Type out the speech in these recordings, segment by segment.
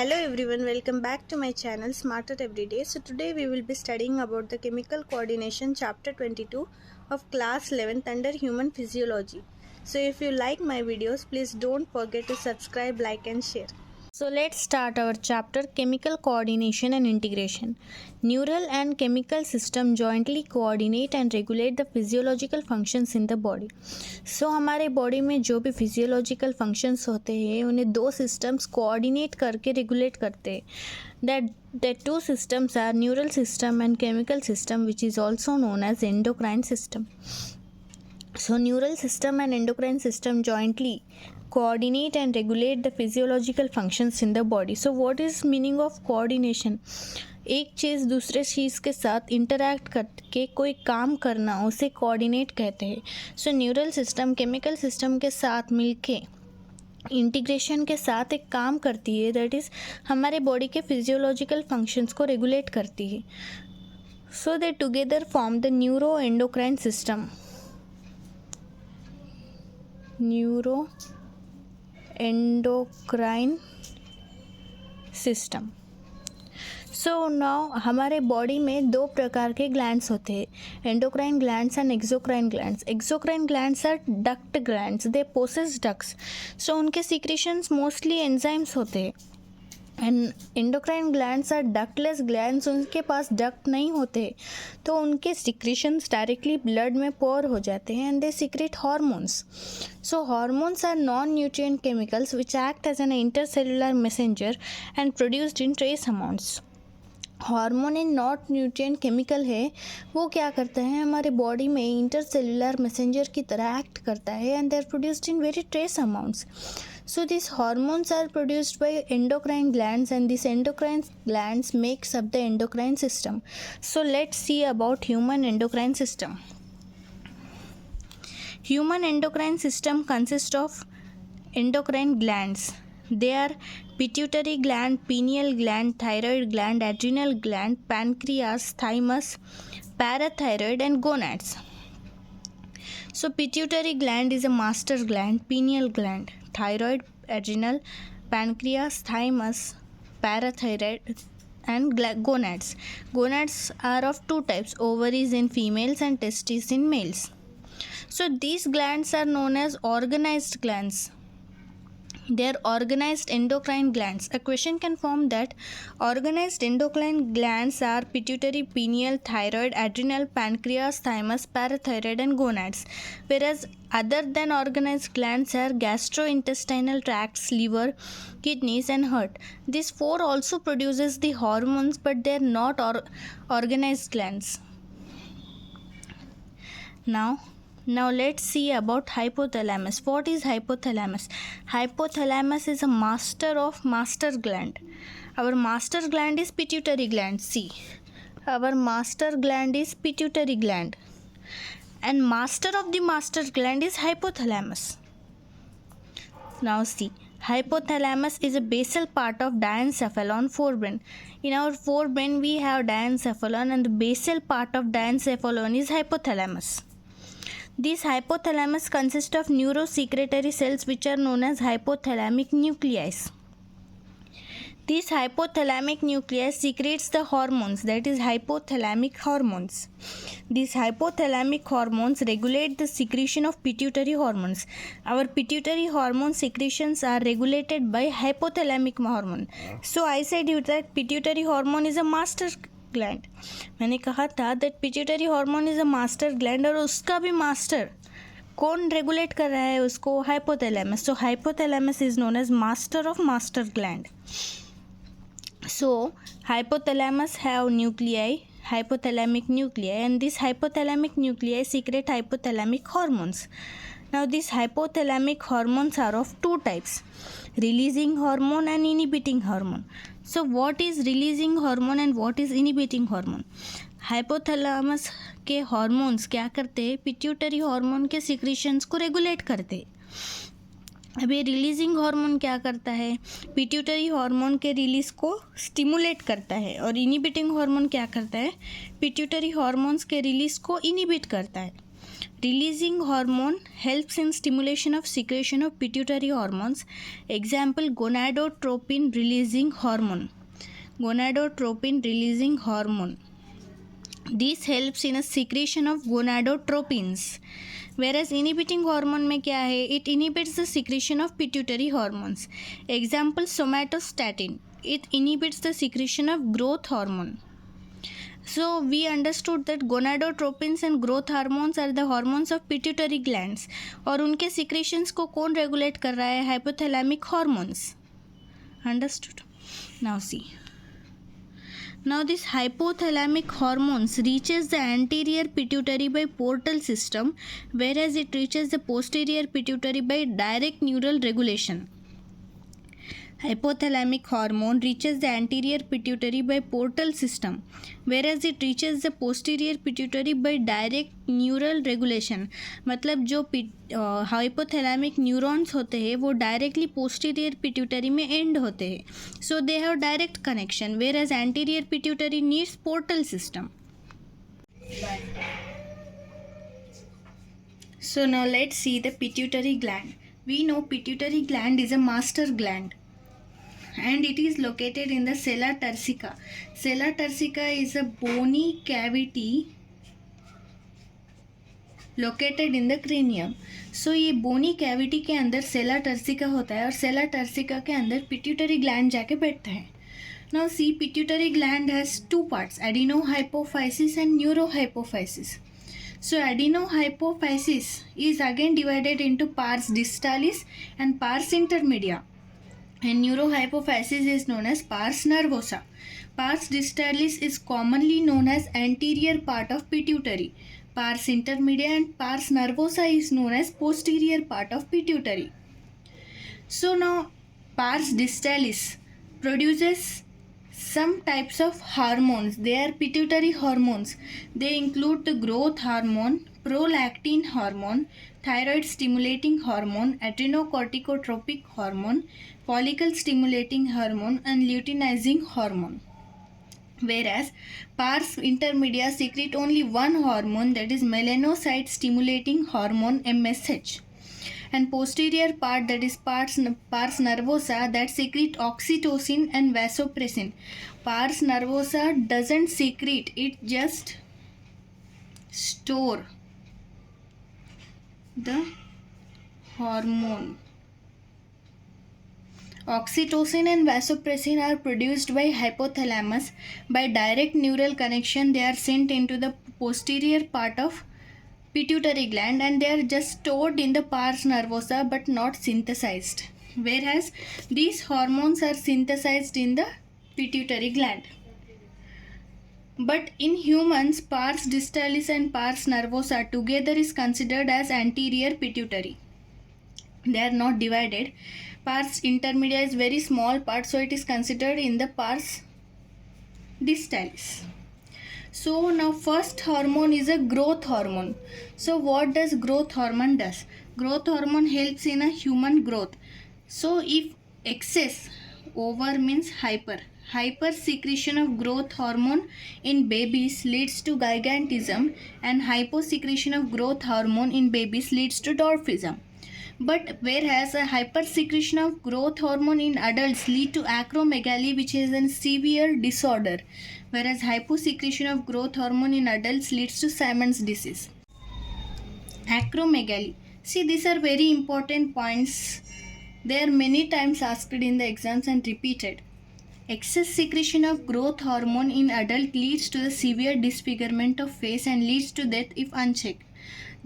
Hello everyone, welcome back to my channel Smarter Everyday. So today we will be studying about the chemical coordination chapter 22 of class 11th under human physiology. So if you like my videos, please don't forget to subscribe, like and share. So let's start our chapter chemical coordination and integration. Neural and chemical system jointly coordinate and regulate the physiological functions in the body. So हमारे body में जो भी physiological functions होते हैं उन्हें दो systems coordinate करके regulate करते हैं. That two systems are neural system and chemical system, which is also known as endocrine system. So neural system and endocrine system jointly coordinate and regulate the physiological functions in the body. So what is meaning of coordination? एक चीज़ दूसरे चीज़ के साथ interact करके कोई काम करना उसे coordinate कहते हैं. सो न्यूरल सिस्टम केमिकल सिस्टम के साथ मिलके इंटीग्रेशन के साथ एक काम करती है, दैट इज़ हमारे बॉडी के फिजियोलॉजिकल फंक्शंस को रेगुलेट करती है. So they together form the neuro endocrine system. Neuro endocrine system. So now हमारे बॉडी में दो प्रकार के ग्लैंड्स होते हैं, endocrine glands and exocrine glands. Exocrine glands are duct glands, they possess ducts. So उनके सीक्रेशंस मोस्टली एंजाइम्स होते हैं. And endocrine glands are ductless glands, उनके पास डक्ट नहीं होते तो उनके सिक्रेशंस डायरेक्टली ब्लड में पोर हो जाते हैं and they secrete hormones. So hormones are non nutrient chemicals which act as an intercellular messenger and produced in trace amounts. Hormone and not nutrient chemical है, वो क्या करता है हमारे बॉडी में इंटरसेलुलर मैसेंजर की तरह एक्ट करता है and they are produced in very trace amounts. So these hormones are produced by endocrine glands and these endocrine glands makes up the endocrine system. So let's see about human endocrine system. Human endocrine system consists of endocrine glands. They are pituitary gland, pineal gland, thyroid gland, adrenal gland, pancreas, thymus, parathyroid and gonads. So pituitary gland is a master gland, pineal gland, thyroid, adrenal, pancreas, thymus, parathyroid and gonads. Gonads are of two types, ovaries in females and testes in males. So these glands are known as organized glands. They are organized endocrine glands. A question can form that organized endocrine glands are pituitary, pineal, thyroid, adrenal, pancreas, thymus, parathyroid and gonads, whereas other than organized glands are gastrointestinal tracts, liver, kidneys and heart. These four also produces the hormones, but they are not organized glands. Now let's see about hypothalamus. What is hypothalamus? Hypothalamus is a master of master gland. Our master gland is pituitary gland. See, our master gland is pituitary gland and master of the master gland is hypothalamus. Now see, hypothalamus is a basal part of diencephalon forebrain. In our forebrain we have diencephalon and the basal part of diencephalon is hypothalamus. This hypothalamus consists of neurosecretory cells which are known as hypothalamic nuclei. This hypothalamic nucleus secretes the hormones, that is hypothalamic hormones. These hypothalamic hormones regulate the secretion of pituitary hormones. Our pituitary hormone secretions are regulated by hypothalamic hormone. So I said you that pituitary hormone is a master gland. मैंने कहा था that pituitary hormone is a master gland और उसका भी master कौन regulate कर रहा है उसको? Hypothalamus. So hypothalamus is known as master of master gland. So hypothalamus have nuclei, hypothalamic nuclei, and this hypothalamic nuclei secrete hypothalamic hormones. Now these hypothalamic hormones are of two types, releasing hormone and inhibiting hormone. So what is releasing hormone and what is inhibiting hormone? Hypothalamus के hormones क्या करते हैं? Pituitary hormone के secretions को regulate करते हैं. अब ये रिलीजिंग हार्मोन क्या करता है? पिट्यूटरी हार्मोन के रिलीज को स्टिमुलेट करता है. और इनिबिटिंग हार्मोन क्या करता है? पिट्यूटरी हार्मोन्स के रिलीज को इनिबिट करता है. Releasing hormone helps in stimulation of secretion of pituitary hormones. Example, gonadotropin releasing hormone. Gonadotropin releasing hormone. This helps in a secretion of gonadotropins. Whereas inhibiting hormone में क्या है? It inhibits the secretion of pituitary hormones. Example, somatostatin. It inhibits the secretion of growth hormone. So we understood that gonadotropins and growth hormones are the hormones of pituitary glands. और उनके secretions को कौन regulate कर रहा है? Hypothalamic hormones. Understood? Now see. Now this hypothalamic hormones reaches the anterior pituitary by portal system, whereas it reaches the posterior pituitary by direct neural regulation. Hypothalamic hormone reaches the anterior pituitary by portal system, whereas it reaches the posterior pituitary by direct neural regulation. मतलब जो hypothalamic neurons होते हैं वो directly posterior pituitary में end होते हैं, so they have direct connection, whereas anterior pituitary needs portal system. So now let's see the pituitary gland. We know pituitary gland is a master gland, and it is located in the sella turcica. Sella turcica is a bony cavity located in the cranium. So ये bony cavity के अंदर सेला turcica होता है और सेला turcica के अंदर pituitary gland जाके बैठता है. Now see, pituitary gland has two parts, adenohypophysis and neurohypophysis. So adenohypophysis is again divided into pars distalis and pars intermedia, and neurohypophysis is known as pars nervosa. Pars distalis is commonly known as anterior part of pituitary. Pars intermedia and pars nervosa is known as posterior part of pituitary. So now pars distalis produces some types of hormones. They are pituitary hormones. They include the growth hormone, prolactin hormone, thyroid stimulating hormone, adrenocorticotropic hormone, follicle stimulating hormone, and luteinizing hormone. Whereas pars intermedia secrete only one hormone, that is melanocyte stimulating hormone MSH, and posterior part, that is pars nervosa, that secrete oxytocin and vasopressin. Pars nervosa doesn't secrete, it just store the hormone. Oxytocin and vasopressin are produced by hypothalamus. By direct neural connection, they are sent into the posterior part of pituitary gland, and they are just stored in the pars nervosa but not synthesized. Whereas these hormones are synthesized in the pituitary gland. But in humans, pars distalis and pars nervosa together is considered as anterior pituitary. They are not divided. Pars intermedia is very small part, so it is considered in the pars distalis. So now first hormone is a growth hormone. So what does growth hormone does? Growth hormone helps in a human growth. So if excess, over means hyper secretion of growth hormone in babies leads to gigantism, and hyposecretion of growth hormone in babies leads to dwarfism. But whereas a hypersecretion of growth hormone in adults lead to acromegaly, which is a severe disorder, whereas hyposecretion of growth hormone in adults leads to Simon's disease. Acromegaly. See, these are very important points. They are many times asked in the exams and repeated. Excess secretion of growth hormone in adult leads to the severe disfigurement of face and leads to death if unchecked.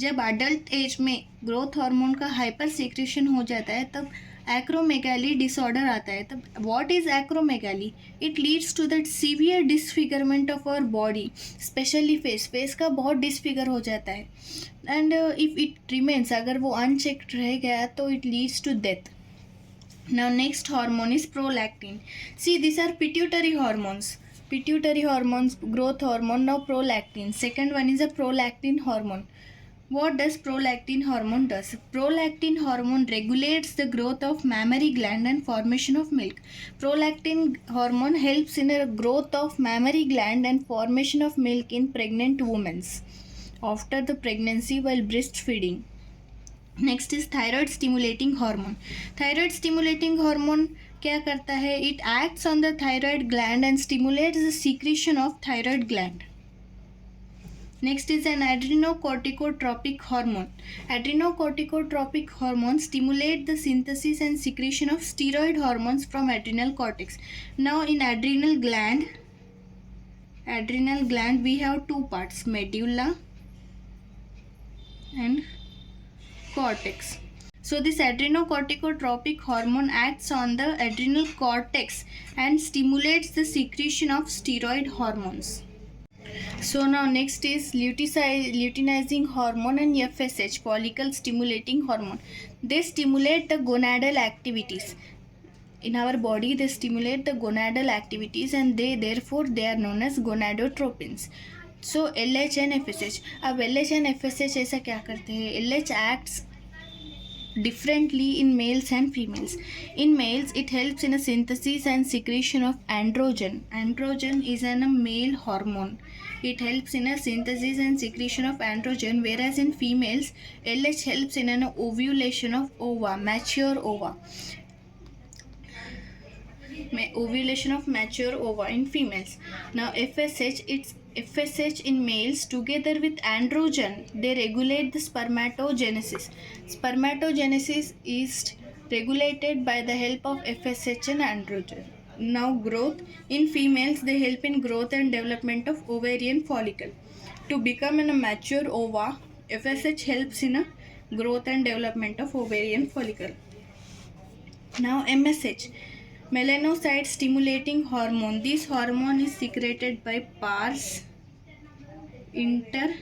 जब adult age में growth hormone का hyper secretion हो जाता है तब acromegaly disorder आता है. तब what is acromegaly? It leads to that severe disfigurement of our body, specially face का बहुत डिसफिगर हो जाता है. एंड इफ इट रिमेन्स, अगर वो अनचेक्ड रह गया तो it leads to death. Now next hormone is prolactin. See, these are pituitary hormones. Pituitary hormones, growth hormone. Now prolactin. Second one is a prolactin hormone. What does prolactin hormone does? Prolactin hormone regulates the growth of mammary gland and formation of milk. Prolactin hormone helps in the growth of mammary gland and formation of milk in pregnant women. after the pregnancy while breastfeeding. Next is thyroid stimulating hormone. Thyroid stimulating hormone क्या करता है? It acts on the thyroid gland and stimulates the secretion of thyroid gland. Next is an adrenocorticotropic hormone. Adrenocorticotropic hormones stimulate the synthesis and secretion of steroid hormones from adrenal cortex. Now in adrenal gland we have two parts, medulla and cortex. So this adrenocorticotropic hormone acts on the adrenal cortex and stimulates the secretion of steroid hormones. So now next is luteinizing hormone and FSH, follicle stimulating hormone. They stimulate the gonadal activities. In our body they stimulate the gonadal activities and therefore they are known as gonadotropins. So LH and FSH. अब LH and FSH ऐसा क्या करते हैं? LH acts differently in males and females. In males it helps in a synthesis and secretion of androgen. Androgen is a male hormone. It helps in a synthesis and secretion of androgen, whereas in females LH helps in an ovulation of ova, mature ova. Ovulation of mature ova in females. Now FSH in males together with androgen, they regulate the spermatogenesis. Spermatogenesis is regulated by the help of FSH and androgen. Now growth in females, they help in growth and development of ovarian follicle. To become a mature ova, FSH helps in a growth and development of ovarian follicle. Now MSH, melanocyte stimulating hormone. This hormone is secreted by pars intermedia.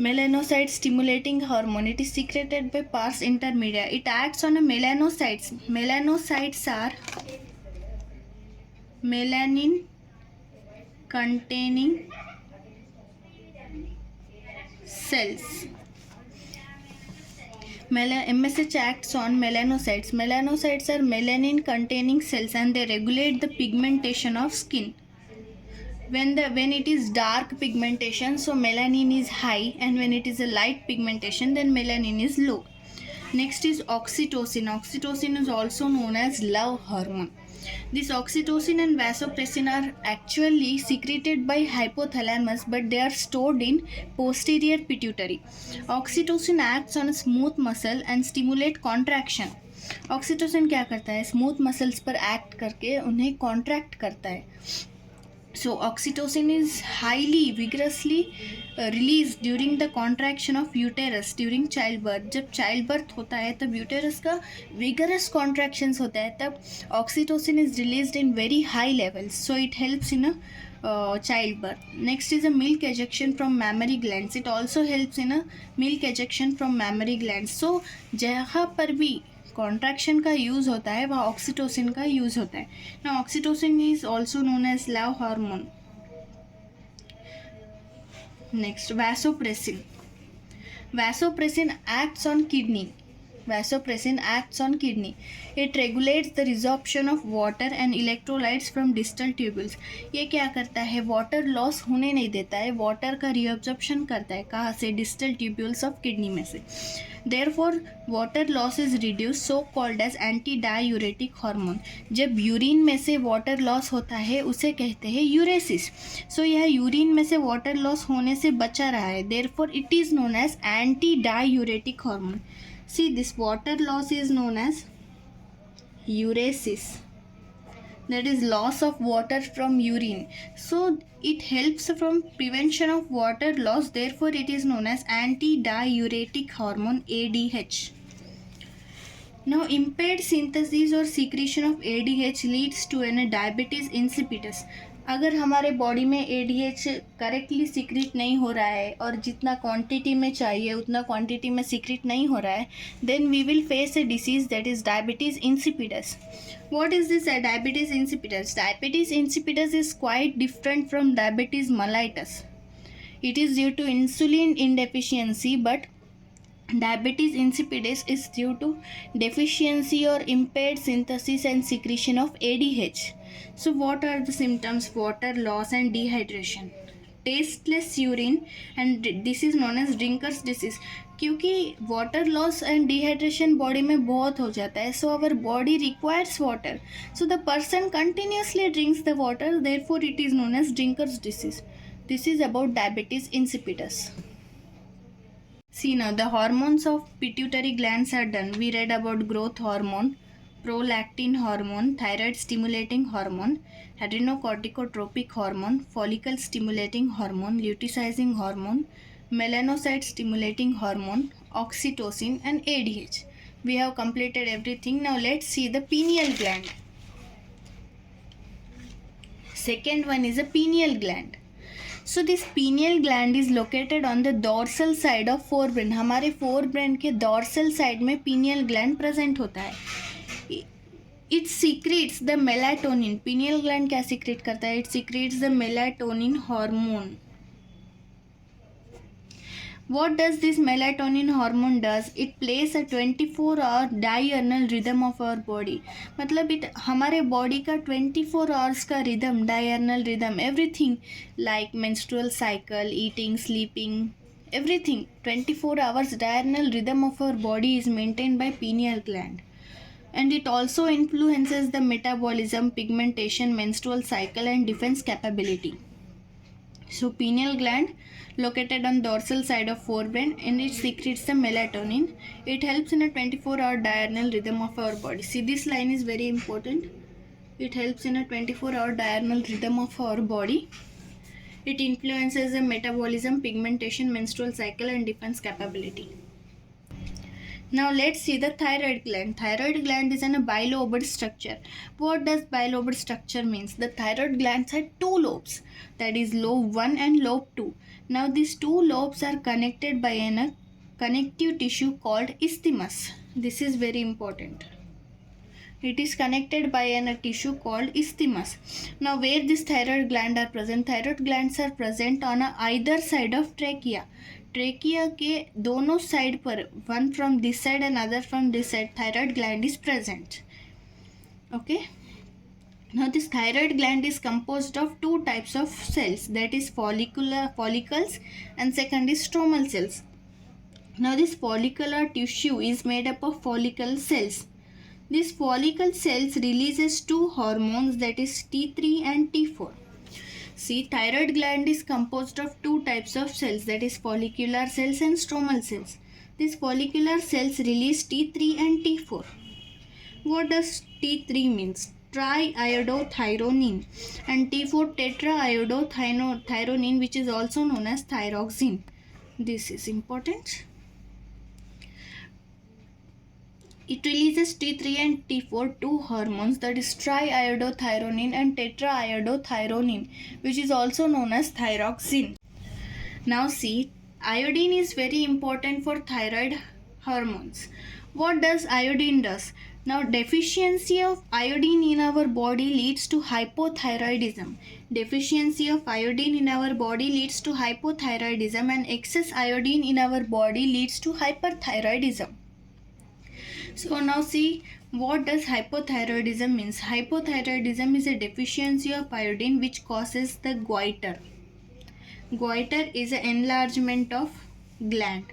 Melanocyte stimulating hormone, it is secreted by pars intermedia. It acts on a melanocytes. Melanocytes are melanin containing cells. MSH acts on melanocytes. Melanocytes are melanin containing cells and they regulate the pigmentation of skin. When it is dark pigmentation, so melanin is high, and when it is a light pigmentation, then melanin is low. Next is oxytocin. Oxytocin is also known as love hormone. This oxytocin and vasopressin are actually secreted by hypothalamus, but they are stored in posterior pituitary. Oxytocin acts on a smooth muscle and stimulate contraction. Oxytocin क्या करता है? Smooth muscles पर act करके उन्हें contract करता है. So oxytocin is highly vigorously released during the contraction of uterus during childbirth. जब childbirth होता है तब uterus का vigorous contractions होता है, तब oxytocin is released in very high levels. So it helps in a childbirth. Next is a milk ejection from mammary glands. It also helps in a milk ejection from mammary glands. So जहाँ पर भी contraction का use होता है वहाँ oxytocin का use होता है. ना oxytocin is also known as love hormone. Next vasopressin. Vasopressin acts on kidney. Vasopressin acts on kidney. It regulates the resorption of water and electrolytes from distal tubules. ये क्या करता है? वाटर लॉस होने नहीं देता है, वाटर का रिअब्जॉर्प्शन करता है. कहाँ से? डिस्टल ट्यूब्यूल्स ऑफ किडनी में से. Therefore water loss is reduced, so called as antidiuretic hormone. जब यूरिन में से वाटर लॉस होता है उसे कहते हैं यूरेसिस. सो यह यूरिन में से वाटर लॉस होने से बचा रहा है. Therefore it is known as antidiuretic hormone. See, this water loss is known as uresis. That is loss of water from urine. So it helps from prevention of water loss. Therefore it is known as antidiuretic hormone, ADH. Now impaired synthesis or secretion of ADH leads to diabetes insipidus. अगर हमारे body में ADH correctly secret नहीं हो रहा है और जितना quantity में चाहिए उतना क्वांटिटी में सीक्रेट नहीं हो रहा है, then we will face a disease that is diabetes insipidus. What is this diabetes insipidus? Diabetes insipidus is quite different from diabetes mellitus. It is due to insulin indeficiency, but Diabetes insipidus is due to deficiency or impaired synthesis and secretion of ADH. So what are the symptoms? Water loss and dehydration, tasteless urine, and this is known as drinker's disease. क्योंकि water loss and dehydration body में बहुत हो जाता है, so our body requires water, so the person continuously drinks the water, therefore it is known as drinker's disease. This is about diabetes insipidus. See now, the hormones of pituitary glands are done. We read about growth hormone, prolactin hormone, thyroid stimulating hormone, adrenocorticotropic hormone, follicle stimulating hormone, luteinizing hormone, melanocyte stimulating hormone, oxytocin, and ADH. We have completed everything. Now let's see the pineal gland. Second one is a pineal gland. So this pineal gland is located on the dorsal side of forebrain. हमारे forebrain के dorsal side में pineal gland present होता है. It secretes the melatonin. Pineal gland क्या secrete करता है? It secretes the melatonin hormone. What does this melatonin hormone does? It plays a 24-hour diurnal rhythm of our body. मतलब it हमारे body का 24 hours का rhythm, diurnal rhythm, everything like menstrual cycle, eating, sleeping, everything, 24 hours diurnal rhythm of our body is maintained by pineal gland. And it also influences the metabolism, pigmentation, menstrual cycle, and defense capability. So pineal gland located on dorsal side of forebrain, and it secretes the melatonin. It helps in a 24-hour diurnal rhythm of our body. See, this line is very important. It helps in a 24-hour diurnal rhythm of our body. It influences the metabolism, pigmentation, menstrual cycle, and defense capability. Now let's see the thyroid gland. Thyroid gland is in a bilobed structure. What does bilobed structure means? The thyroid glands have two lobes, that is lobe 1 and lobe 2. Now these two lobes are connected by a connective tissue called isthmus. This is very important. It is connected by a tissue called isthmus. Now where this thyroid gland are present? Thyroid glands are present on either side of trachea. Trachea के दोनों side पर, one from this side and other from this side, thyroid gland is present. Okay. Now this thyroid gland is composed of two types of cells, that is follicles, and second is stromal cells. Now this follicular tissue is made up of follicle cells. These follicle cells releases two hormones, that is T3 and T4. See, thyroid gland is composed of two types of cells, that is follicular cells and stromal cells. These follicular cells release T3 and T4. What does T3 means? Triiodothyronine, and T4 tetraiodothyronine, which is also known as thyroxine. This is important. It releases T3 and T4, two hormones, that is triiodothyronine and tetraiodothyronine, which is also known as thyroxine. Now see, iodine is very important for thyroid hormones. What does iodine does? Now deficiency of iodine in our body leads to hypothyroidism. Deficiency of iodine in our body leads to hypothyroidism, and excess iodine in our body leads to hyperthyroidism. So now see, what does hypothyroidism means? Hypothyroidism is a deficiency of iodine which causes the goiter. Goiter is an enlargement of gland.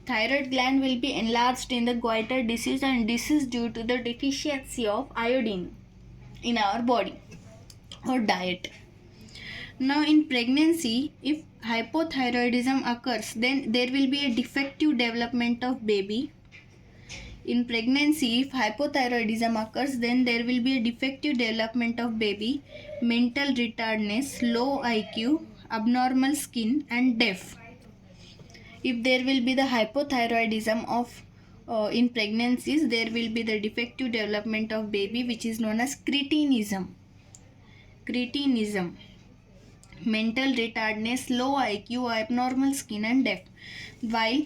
Thyroid gland will be enlarged in the goiter disease, and this is due to the deficiency of iodine in our body or diet. Now in pregnancy, if hypothyroidism occurs, then there will be a defective development of baby. In pregnancy, if hypothyroidism occurs, then there will be a defective development of baby, mental retardedness, low IQ, abnormal skin, and deaf. If there will be the hypothyroidism of in pregnancies, there will be the defective development of baby, which is known as cretinism. Cretinism, mental retardedness, low IQ, abnormal skin, and deaf. While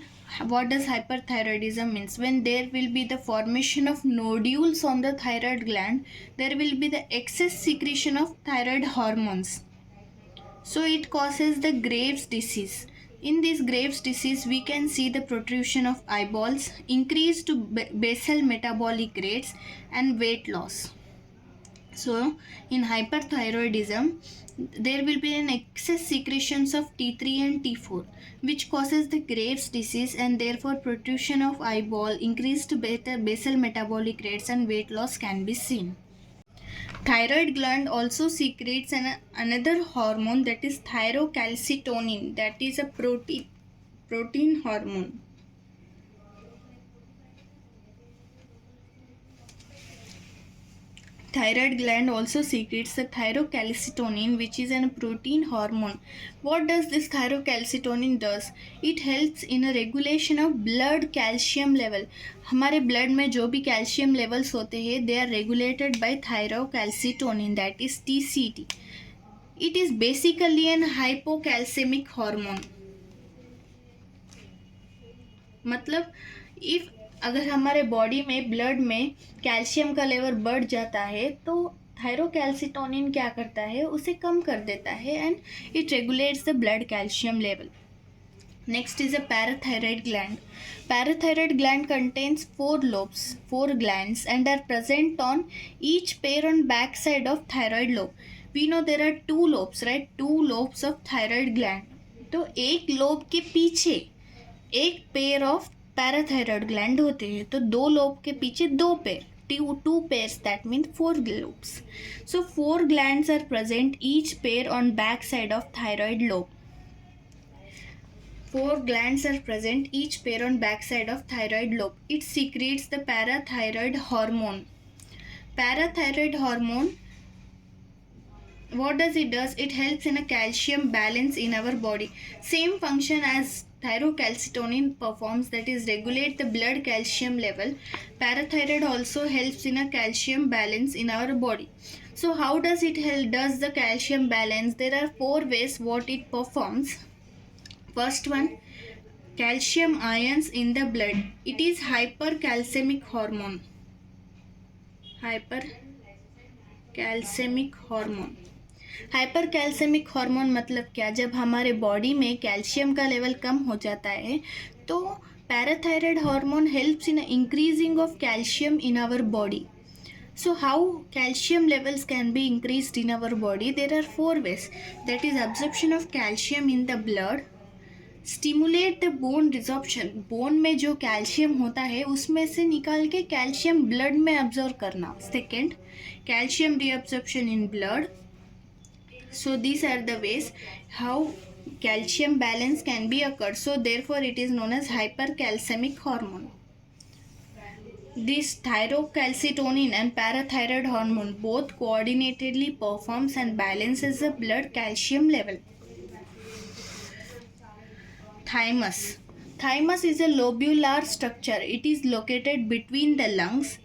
what does hyperthyroidism means? When there will be the formation of nodules on the thyroid gland, there will be the excess secretion of thyroid hormones. So it causes the Graves' disease. In this Graves' disease, we can see the protrusion of eyeballs, increased basal metabolic rates, and weight loss. So, in hyperthyroidism, there will be an excess secretions of T3 and T4, which causes the Graves' disease, and therefore protrusion of eyeball, increased basal metabolic rates, and weight loss can be seen. Thyroid gland also secretes another hormone, that is thyrocalcitonin, that is a protein hormone. Thyroid gland also secretes the thyrocalcitonin, which is a protein hormone. What does this thyrocalcitonin does? It helps in a regulation of blood calcium level. हमारे blood में जो भी calcium levels होते हैं, they are regulated by thyrocalcitonin, that is TCT. It is basically an hypocalcemic hormone. मतलब if अगर हमारे body में ब्लड में कैल्शियम का लेवल बढ़ जाता है तो थायरोकैल्सिटोनिन क्या करता है, उसे कम कर देता है and it regulates the blood calcium level. Next is a parathyroid gland. Parathyroid gland contains 4 glands and are present on each pair on back side of thyroid lobe. We know there are 2 lobes, right? 2 lobes of thyroid gland. तो एक lobe के पीछे एक pair of parathyroid gland होते हैं, तो 2 lobe के पीछे 2 pair, 2 pairs, that means 4 lobes. So 4 glands are present, each pair on back side of thyroid lobe. 4 glands are present, each pair on back side of thyroid lobe. It secretes the parathyroid hormone. Parathyroid hormone, what does it does? It helps in a calcium balance in our body. Same function as thyrocalcitonin performs, that is regulate the blood calcium level. Parathyroid also helps in a calcium balance in our body. So how does it help? Does the calcium balance? There are 4 ways what it performs. First one, calcium ions in the blood. It is hypercalcemic hormone. Hypercalcemic hormone. Hypercalcemic hormone मतलब क्या? जब हमारे body में calcium का level कम हो जाता है तो parathyroid hormone helps in increasing of calcium in our body. So how calcium levels can be increased in our body? There are 4 ways. That is absorption of calcium in the blood, stimulate the bone resorption. Bone में जो calcium होता है उसमें से निकाल के calcium blood में absorb करना. Second, calcium reabsorption in blood. So these are the ways how calcium balance can be occurred. So therefore it is known as hypercalcemic hormone. This thyrocalcitonin and parathyroid hormone both coordinatedly performs and balances the blood calcium level. Thymus. Thymus is a lobular structure. It is located between the lungs,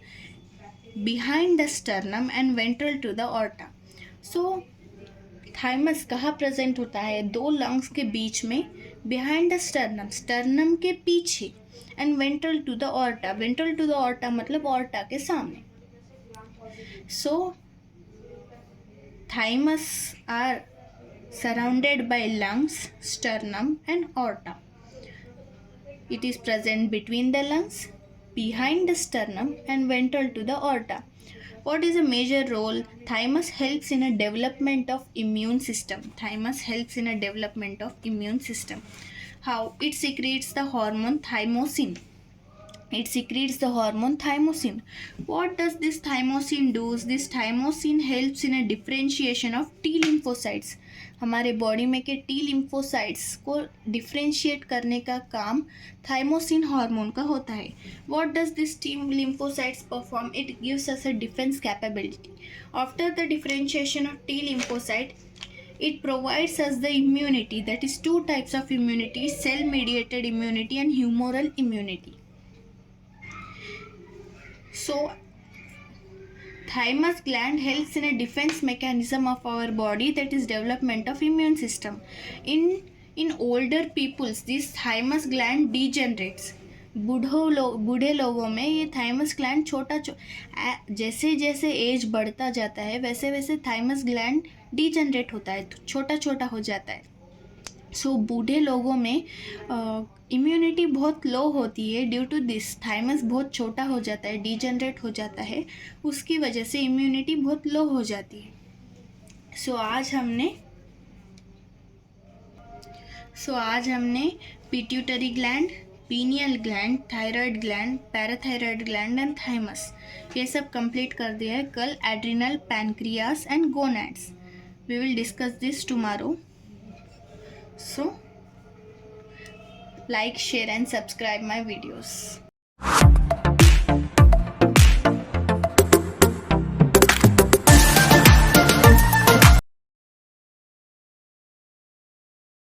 behind the sternum and ventral to the aorta. So thymus कहाँ present होता है? 2 lungs के बीच में, behind the sternum, sternum के पीछे, and ventral to the aorta. Ventral to the aorta मतलब aorta के सामने. So thymus are surrounded by lungs, sternum and aorta. It is present between the lungs, behind the sternum and ventral to the aorta. What is a major role? Thymus helps in a development of immune system. Thymus helps in a development of immune system. How? It secretes the hormone thymosin. It secretes the hormone thymosin. What does this thymosin do? This thymosin helps in a differentiation of T lymphocytes. हमारे body में के T lymphocytes को differentiate करने का काम thymosin hormone का होता है. What does this T lymphocytes perform? It gives us a defence capability. After the differentiation of T lymphocyte, it provides us the immunity. That is 2 types of immunity: cell mediated immunity and humoral immunity. So thymus gland helps in a defense mechanism of our body, that is development of immune system. In older peoples this thymus gland degenerates. बूढ़े लोगों में ये thymus gland जैसे जैसे as बढ़ता जाता है वैसे वैसे थाइमस ग्लैंड डिजेनरेट होता है, छोटा छोटा हो जाता है. सो बूढ़े लोगों में इम्यूनिटी बहुत लो होती है ड्यू टू दिस। थाइमस बहुत छोटा हो जाता है, डिजनरेट हो जाता है, उसकी वजह से इम्यूनिटी बहुत लो हो जाती है। सो आज हमने pituitary gland, pineal gland, thyroid gland, parathyroid gland and thymus ये सब कंप्लीट कर दिया है। कल adrenal, pancreas and gonads. We will discuss this tomorrow. So like, share and subscribe my videos.